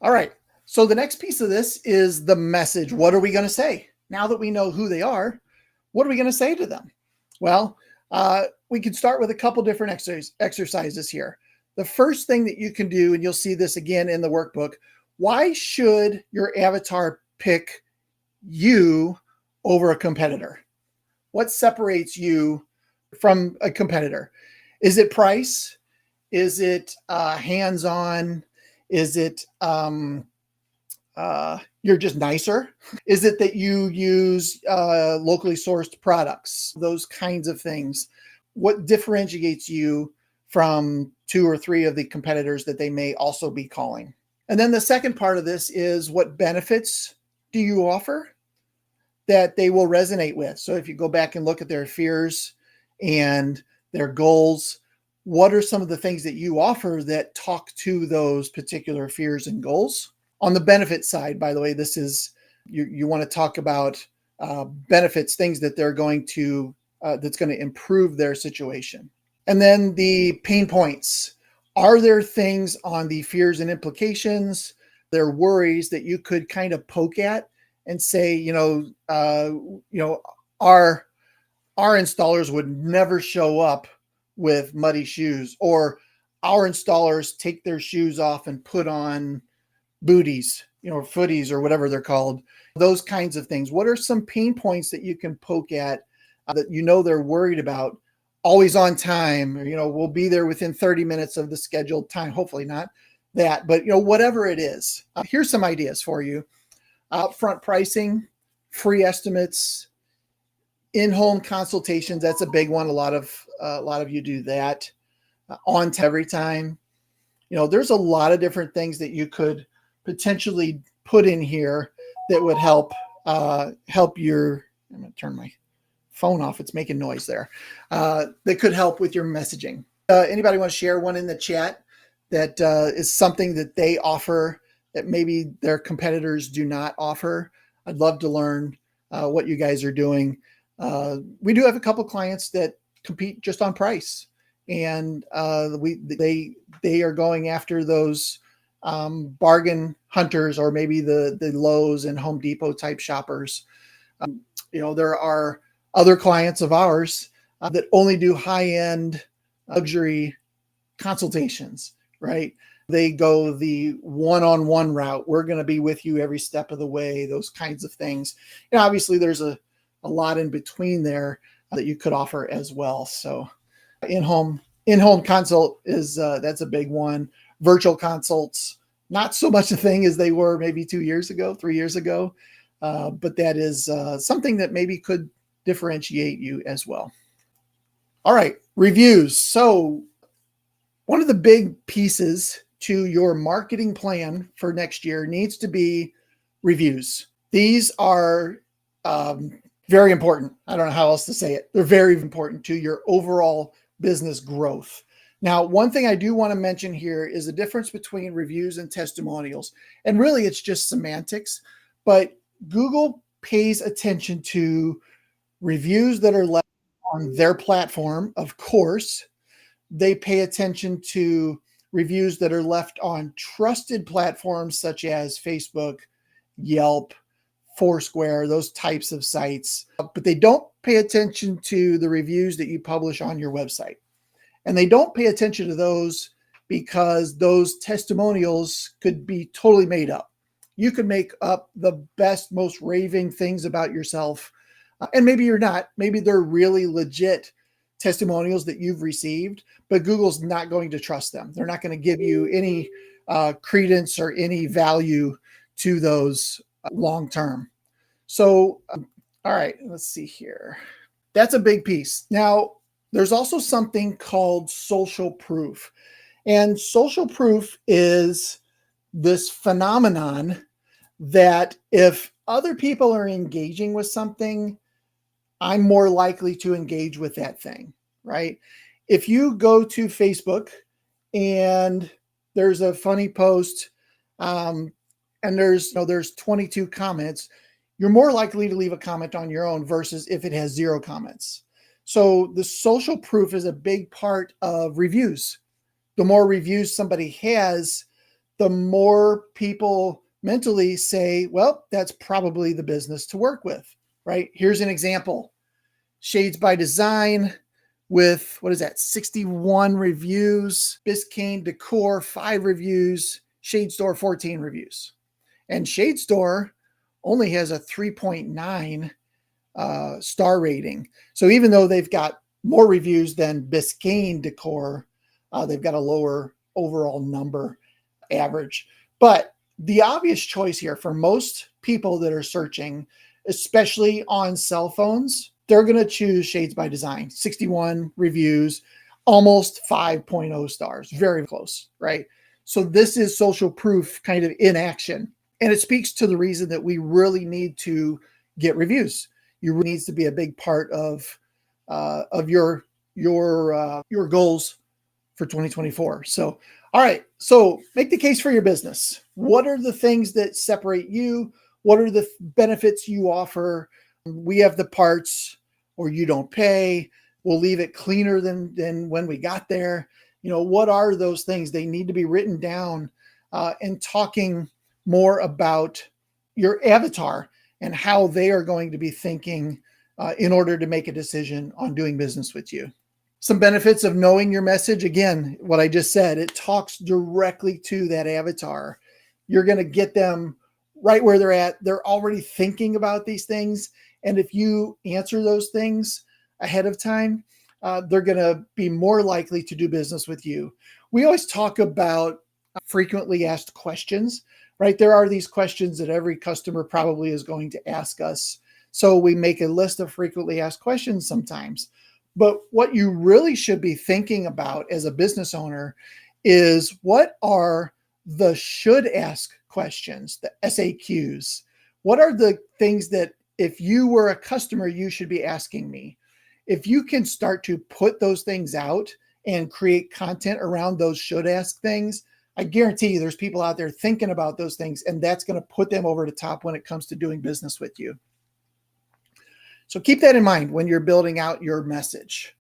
All right. So the next piece of this is the message. What are we going to say? Now that we know who they are, what are we going to say to them? Well, we can start with a couple different exercises here. The first thing that you can do, and you'll see this again in the workbook, why should your avatar pick you over a competitor? What separates you from a competitor? Is it price? Is it hands-on? Is it you're just nicer? Is it that you use locally sourced products? Those kinds of things. What differentiates you from 2 or 3 of the competitors that they may also be calling? And then the second part of this is, what benefits do you offer that they will resonate with? So if you go back and look at their fears and their goals, what are some of the things that you offer that talk to those particular fears and goals? On the benefit side, by the way, this is, you want to talk about benefits, things that they're going to, that's going to improve their situation. And then the pain points. Are there things on the fears and implications, their worries that you could kind of poke at and say, our installers would never show up with muddy shoes, or our installers take their shoes off and put on booties, footies, or whatever they're called, those kinds of things. What are some pain points that you can poke at that they're worried about? Always on time, or, we'll be there within 30 minutes of the scheduled time. Hopefully not that, but whatever it is. Here's some ideas for you. Upfront pricing, free estimates, in-home consultations. That's a big one. A lot of you do that. On to every time. There's a lot of different things that you could potentially put in here that would help your, I'm going to turn my phone off. It's making noise there. That could help with your messaging. Anybody want to share one in the chat that is something that they offer that maybe their competitors do not offer? I'd love to learn what you guys are doing. We do have a couple clients that compete just on price, and they are going after those bargain hunters, or maybe the Lowe's and Home Depot type shoppers. There are other clients of ours that only do high-end luxury consultations, right? They go the one-on-one route. We're going to be with you every step of the way, those kinds of things. And obviously there's a lot in between there that you could offer as well. So in-home consult is, that's a big one. Virtual consults, not so much a thing as they were maybe 2 years ago, 3 years ago. But that is something that maybe could differentiate you as well. All right, reviews. So one of the big pieces to your marketing plan for next year needs to be reviews. These are very important. I don't know how else to say it. They're very important to your overall business growth. Now, one thing I do want to mention here is the difference between reviews and testimonials. And really, it's just semantics, but Google pays attention to reviews that are left on their platform, of course. They pay attention to reviews that are left on trusted platforms such as Facebook, Yelp, Foursquare, those types of sites. But they don't pay attention to the reviews that you publish on your website. And they don't pay attention to those because those testimonials could be totally made up. You could make up the best, most raving things about yourself. And maybe you're not. Maybe they're really legit testimonials that you've received, but Google's not going to trust them. They're not going to give you any credence or any value to those long term. So, all right, let's see here. That's a big piece. Now, there's also something called social proof. And social proof is this phenomenon that if other people are engaging with something, I'm more likely to engage with that thing, right? If you go to Facebook and there's a funny post and there's 22 comments, you're more likely to leave a comment on your own versus if it has 0 comments. So the social proof is a big part of reviews. The more reviews somebody has, the more people mentally say, well, that's probably the business to work with, right? Here's an example. Shades by Design with, what is that, 61 reviews. Biscayne Decor, 5 reviews. Shade Store, 14 reviews. And Shade Store only has a 3.9 star rating. So even though they've got more reviews than Biscayne Decor, they've got a lower overall number average. But the obvious choice here for most people that are searching, especially on cell phones, they're going to choose Shades by Design. 61 reviews, almost 5.0 stars, very close, right? So this is social proof kind of in action. And it speaks to the reason that we really need to get reviews. You really needs to be a big part of your goals for 2024. So, all right. So make the case for your business. What are the things that separate you? What are the benefits you offer? We have the parts, or you don't pay. We'll leave it cleaner than when we got there. You know, what are those things? They need to be written down, and talking more about your avatar and how they are going to be thinking in order to make a decision on doing business with you. Some benefits of knowing your message. Again, what I just said, it talks directly to that avatar. You're going to get them right where they're at. They're already thinking about these things. And if you answer those things ahead of time, they're going to be more likely to do business with you. We always talk about frequently asked questions, right? There are these questions that every customer probably is going to ask us. So we make a list of frequently asked questions sometimes. But what you really should be thinking about as a business owner is, what are the should ask questions, the SAQs? What are the things that if you were a customer, you should be asking me? If you can start to put those things out and create content around those should ask things, I guarantee you there's people out there thinking about those things, and that's going to put them over the top when it comes to doing business with you. So keep that in mind when you're building out your message.